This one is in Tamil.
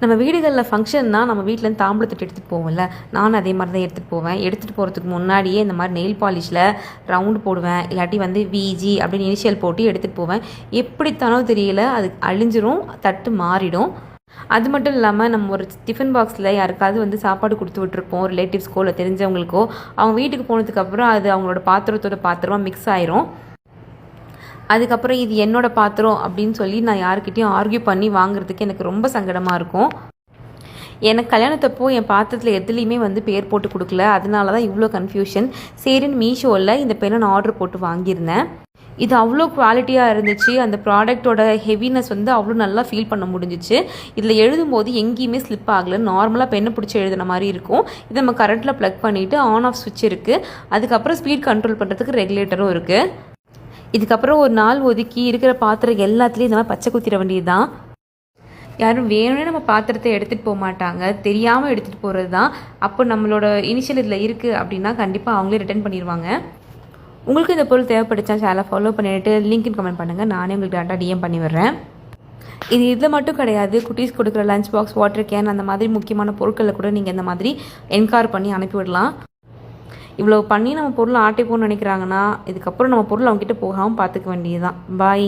நம்ம வீடுகளில் ஃபங்க்ஷன்னா நம்ம வீட்டிலேருந்து தாம்பூலத்தட்டு எடுத்துகிட்டு போவோம்ல, நானும் அதே மாதிரி தான் எடுத்துகிட்டு போவேன். எடுத்துகிட்டு போகிறதுக்கு முன்னாடியே இந்த மாதிரி நெயில் பாலிஷில் ரவுண்டு போடுவேன், இல்லாட்டி வந்து விஜி அப்படின்னு இனிஷியல் போட்டு எடுத்துகிட்டு போவேன். எப்படித்தானோ தெரியல, அது அழிஞ்சிரும், தட்டு மாறிடும். அது மட்டும் இல்லாமல் நம்ம ஒரு டிஃபன் பாக்ஸில் யாருக்காவது வந்து சாப்பாடு கொடுத்து விட்டுருப்போம், ரிலேட்டிவ்ஸ்க்கோ இல்லை தெரிஞ்சவங்களுக்கோ. அவங்க வீட்டுக்கு போனதுக்கப்புறம் அது அவங்களோட பாத்திரத்தோட பாத்திரமாக மிக்ஸ் ஆயிரும். அதுக்கப்புறம் இது என்னோடய பாத்திரம் அப்படின்னு சொல்லி நான் யாருக்கிட்டையும் ஆர்கியூ பண்ணி வாங்குறதுக்கு எனக்கு ரொம்ப சங்கடமாக இருக்கும். எனக்கு கல்யாணத்தப்போ என் பாத்திரத்தில் எதுலேயுமே வந்து பேர் போட்டு கொடுக்கல, அதனால தான் இவ்வளோ கன்ஃபியூஷன். சரின்னு மீஷோவில் இந்த பெண்ணை நான் ஆர்டர் போட்டு வாங்கியிருந்தேன். இது அவ்வளோ குவாலிட்டியாக இருந்துச்சு. அந்த ப்ராடக்டோட ஹெவினஸ் வந்து அவ்வளோ நல்லா ஃபீல் பண்ண முடிஞ்சிச்சு. இதில் எழுதும்போது எங்கேயுமே ஸ்லிப் ஆகலை. நார்மலாக பெண்ணை பிடிச்சி எழுதுன மாதிரி இருக்கும். இதை நம்ம கரண்ட்டில் ப்ளக் பண்ணிவிட்டு ஆன் ஆஃப் ஸ்விட்ச் இருக்குது. அதுக்கப்புறம் ஸ்பீட் கண்ட்ரோல் பண்ணுறதுக்கு ரெகுலேட்டரும் இருக்குது. இதுக்கப்புறம் ஒரு நாள் ஒதுக்கி இருக்கிற பாத்திரம் எல்லாத்துலேயும் இந்த மாதிரி பச்சை குத்திர வேண்டியது தான். யாரும் வேணும்னே நம்ம பாத்திரத்தை எடுத்துகிட்டு போக மாட்டாங்க, தெரியாமல் எடுத்துகிட்டு போகிறது தான். அப்போ நம்மளோட இனிஷியல் இதில் இருக்குது அப்படின்னா கண்டிப்பாக அவங்களே ரிட்டர்ன் பண்ணிடுவாங்க. உங்களுக்கு இந்த பொருள் தேவைப்படுச்சா சேனலை ஃபாலோ பண்ணிவிட்டு லிங்க்னு கமெண்ட் பண்ணுங்கள், நானே உங்களுக்கு டேட்டா டிஎம் பண்ணி விடுறேன். இது இதில் மட்டும் கிடையாது, குட்டீஸ் கொடுக்குற லஞ்ச் பாக்ஸ், வாட்டர் கேன், அந்த மாதிரி முக்கியமான பொருட்களில் கூட நீங்கள் இந்த மாதிரி என்கார் பண்ணி அனுப்பிவிடலாம். இவ்வளோ பண்ணி நம்ம பொருள் ஆட்டை போகணும்னு நினைக்கிறாங்கன்னா இதுக்கப்புறம் நம்ம பொருள் அவங்ககிட்ட போகாமல் பார்த்துக்க வேண்டியது தான். பாய்.